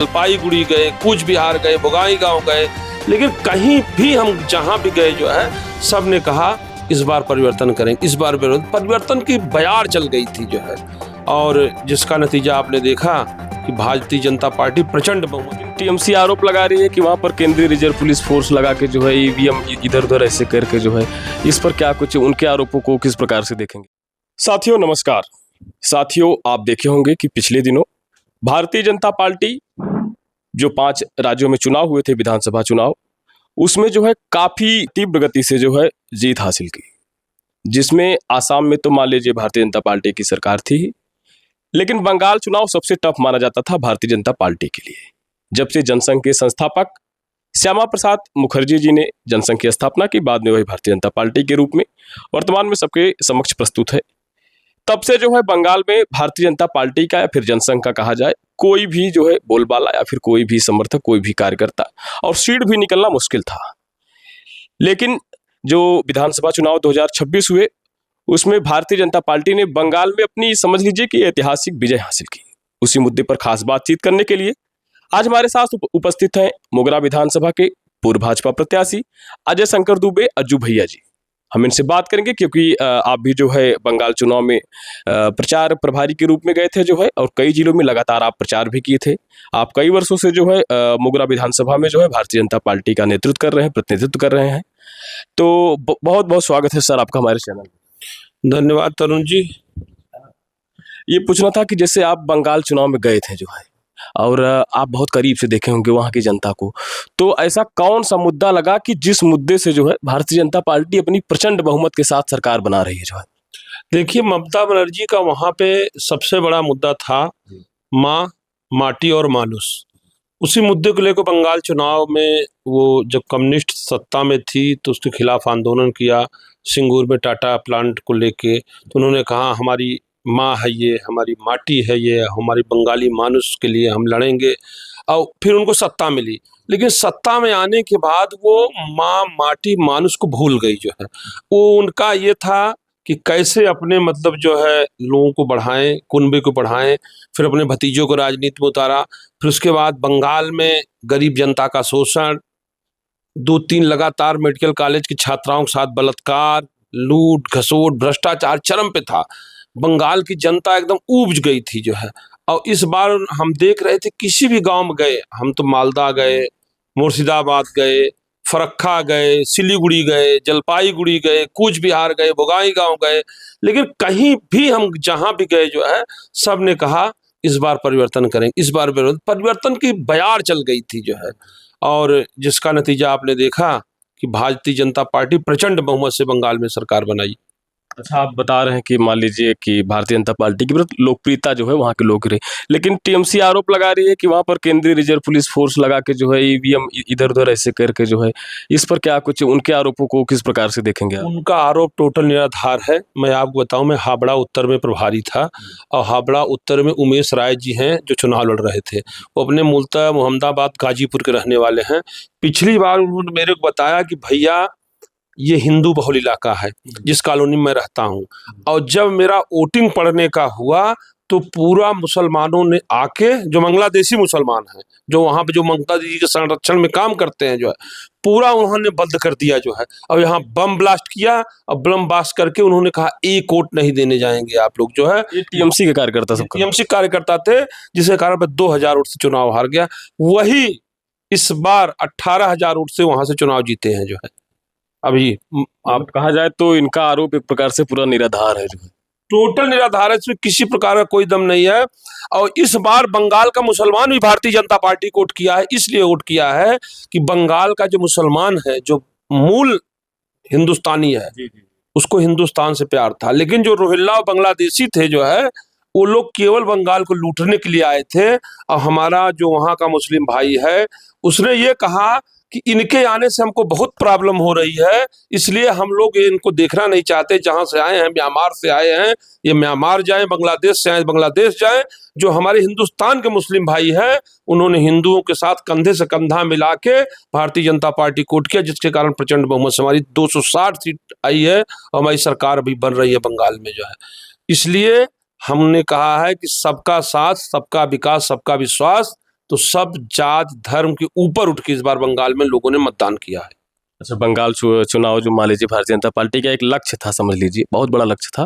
जलपाईगुड़ी गए, कूच बिहार गए, बोगाईगांव गए, लेकिन कहीं भी हम जहां भी गए जो है सब ने कहा इस बार परिवर्तन करेंगे, इस बार परिवर्तन की बयार चल गई थी जो है, और जिसका नतीजा आपने देखा कि भारतीय जनता पार्टी प्रचंड बहुमत। टीएमसी आरोप लगा रही है कि वहां पर केंद्रीय रिजर्व पुलिस फोर्स लगा के जो है ईवीएम इधर उधर ऐसे करके जो है, इस पर क्या कुछ उनके आरोपों को किस प्रकार से देखेंगे? साथियों नमस्कार। साथियों, आप देखे होंगे कि पिछले दिनों भारतीय जनता पार्टी जो 5 राज्यों में चुनाव हुए थे, विधानसभा चुनाव, उसमें जो है काफी तीव्र गति से जो है जीत हासिल की, जिसमें आसाम में तो मान लीजिए भारतीय जनता पार्टी की सरकार थी, लेकिन बंगाल चुनाव सबसे टफ माना जाता था भारतीय जनता पार्टी के लिए। जब से जनसंघ के संस्थापक श्यामा प्रसाद मुखर्जी जी ने जनसंघ की स्थापना की, बाद में वही भारतीय जनता पार्टी के रूप में वर्तमान में सबके समक्ष प्रस्तुत है, तब से जो है बंगाल में भारतीय जनता पार्टी का या फिर जनसंघ का कहा जाए कोई भी जो है बोलबाला या फिर कोई भी समर्थक, कोई भी कार्यकर्ता और सीट भी निकलना मुश्किल था। लेकिन जो विधानसभा चुनाव 2026 हुए, उसमें भारतीय जनता पार्टी ने बंगाल में अपनी समझ लीजिए कि ऐतिहासिक विजय हासिल की। उसी मुद्दे पर खास बातचीत करने के लिए आज हमारे साथ उपस्थित हैं मोगरा विधानसभा के पूर्व भाजपा प्रत्याशी अजय शंकर दुबे, अज्जू भैया जी। हम इनसे बात करेंगे क्योंकि आप भी जो है बंगाल चुनाव में प्रचार प्रभारी के रूप में गए थे जो है, और कई जिलों में लगातार आप प्रचार भी किए थे। आप कई वर्षों से जो है मोगरा विधानसभा में जो है भारतीय जनता पार्टी का नेतृत्व कर रहे हैं, प्रतिनिधित्व कर रहे हैं। तो बहुत बहुत स्वागत है सर आपका हमारे चैनल में। धन्यवाद तरुण जी। ये पूछना था कि जैसे आप बंगाल चुनाव में गए थे जो है, और आप बहुत करीब से देखे होंगे वहाँ की जनता को, तो ऐसा कौन सा मुद्दा लगा कि जिस मुद्दे से जो है भारतीय जनता पार्टी अपनी प्रचंड बहुमत के साथ सरकार बना रही है जो है? देखिए, ममता बनर्जी का वहाँ पे सबसे बड़ा मुद्दा था माँ, माटी और मानुष। उसी मुद्दे को लेकर बंगाल चुनाव में वो जब कम्युनिस्ट सत्ता में थी तो उसके खिलाफ आंदोलन किया। सिंगूर में टाटा प्लांट को लेके तो उन्होंने कहा हमारी माँ है ये, हमारी माटी है ये, हमारी बंगाली मानुष के लिए हम लड़ेंगे। और फिर उनको सत्ता मिली, लेकिन सत्ता में आने के बाद वो माँ, माटी, मानुष को भूल गई जो है। वो उनका ये था कि कैसे अपने मतलब जो है लोगों को बढ़ाएं, कुनबे को बढ़ाएं। फिर अपने भतीजों को राजनीति में उतारा। फिर उसके बाद बंगाल में गरीब जनता का शोषण, 2-3 लगातार मेडिकल कॉलेज की छात्राओं के साथ बलात्कार, लूट घसोट, भ्रष्टाचार चरम पे था। बंगाल की जनता एकदम ऊब गई थी जो है। और इस बार हम देख रहे थे किसी भी गांव में गए, हम तो मालदा गए, मुर्शिदाबाद गए, फरक्का गए, सिलीगुड़ी गए, जलपाईगुड़ी गए, कूच बिहार गए, बोगाईगांव गए, लेकिन कहीं भी हम जहां भी गए जो है सब ने कहा इस बार परिवर्तन करेंगे, इस बार परिवर्तन की बयार चल गई थी जो है, और जिसका नतीजा आपने देखा कि भारतीय जनता पार्टी प्रचंड बहुमत से बंगाल में सरकार बनाई। अच्छा, आप बता रहे हैं कि मान लीजिए कि भारतीय जनता पार्टी की लोकप्रियता जो है वहाँ के लोग रहे, लेकिन टीएमसी आरोप लगा रही है कि वहाँ पर केंद्रीय रिजर्व पुलिस फोर्स लगा के जो है ईवीएम इधर उधर ऐसे करके जो है, इस पर क्या कुछ उनके आरोपों को किस प्रकार से देखेंगे आप? उनका आरोप टोटल निराधार है। मैं आपको बताऊं, मैं हावड़ा उत्तर में प्रभारी था, और हावड़ा उत्तर में उमेश राय जी हैं जो चुनाव लड़ रहे थे। वो अपने मूलतः मोहम्मदाबाद गाजीपुर के रहने वाले हैं। पिछली बार उन्होंने मेरे को बताया कि भैया ये हिंदू बहुल इलाका है जिस कॉलोनी में मैं रहता हूँ, और जब मेरा वोटिंग पड़ने का हुआ तो पूरा मुसलमानों ने आके, जो बांग्लादेशी मुसलमान हैं जो वहाँ पे जो ममता दीदी के संरक्षण में काम करते हैं जो है, पूरा उन्होंने बंद कर दिया जो है। और यहाँ बम ब्लास्ट किया, और बम ब्लास्ट करके उन्होंने कहा एक वोट नहीं देने जाएंगे आप लोग जो है। ये टीएमसी के कार्यकर्ता, सब टीएमसी कार्यकर्ता थे, जिसके कारण 2000 वोट से चुनाव हार गया। वही इस बार 18,000 वोट से वहां से चुनाव जीते हैं जो है। अभी आप कहा जाए तो इनका आरोप एक प्रकार से पूरा निराधार है जो है, टोटल निराधार है, इसमें किसी प्रकार का कोई दम नहीं है। और इस बार बंगाल का मुसलमान भी भारतीय जनता पार्टी को वोट किया है, इसलिए वोट किया है कि बंगाल का जो मुसलमान है, जो मूल हिंदुस्तानी है, उसको हिंदुस्तान से प्यार था। लेकिन जो रोहिल्ला और बांग्लादेशी थे जो है, वो लोग केवल बंगाल को लूटने के लिए आए थे। और हमारा जो वहाँ का मुस्लिम भाई है, उसने ये कहा कि इनके आने से हमको बहुत प्रॉब्लम हो रही है, इसलिए हम लोग इनको देखना नहीं चाहते। जहां से आए हैं, म्यांमार से आए हैं, ये म्यांमार जाएं, बांग्लादेश से आए बांग्लादेश जाएं। जो हमारे हिंदुस्तान के मुस्लिम भाई हैं, उन्होंने हिंदुओं के साथ कंधे से कंधा मिला के भारतीय जनता पार्टी को वोट किया, जिसके कारण प्रचंड बहुमत से हमारी 260 सीट आई है, और हमारी सरकार अभी बन रही है बंगाल में जो है। इसलिए हमने कहा है कि सबका साथ, सबका विकास, सबका विश्वास, तो सब जात धर्म के ऊपर उठ के इस बार बंगाल में लोगों ने मतदान किया है। अच्छा, बंगाल चुनाव जो मान लीजिए भारतीय जनता पार्टी का एक लक्ष्य था, समझ लीजिए बहुत बड़ा लक्ष्य था,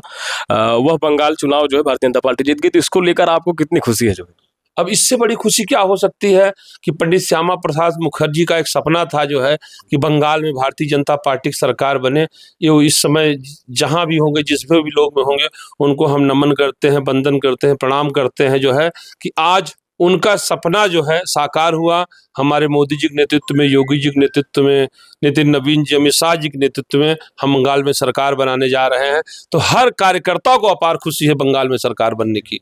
वह बंगाल चुनाव जो है भारतीय जनता पार्टी जीत गई, तो इसको लेकर आपको कितनी खुशी है जो है? अब इससे बड़ी खुशी क्या हो सकती है कि पंडित श्यामा प्रसाद मुखर्जी का एक सपना था जो है कि बंगाल में भारतीय जनता पार्टी की सरकार बने। ये इस समय जहां भी होंगे, जिस भी लोग में होंगे, उनको हम नमन करते हैं, वंदन करते हैं, प्रणाम करते हैं जो है कि आज उनका सपना जो है साकार हुआ। हमारे मोदी जी के नेतृत्व में, योगी जी के नेतृत्व में, नितिन नवीन जी, अमित शाह जी के नेतृत्व में हम बंगाल में सरकार बनाने जा रहे हैं। तो हर कार्यकर्ता को अपार खुशी है बंगाल में सरकार बनने की।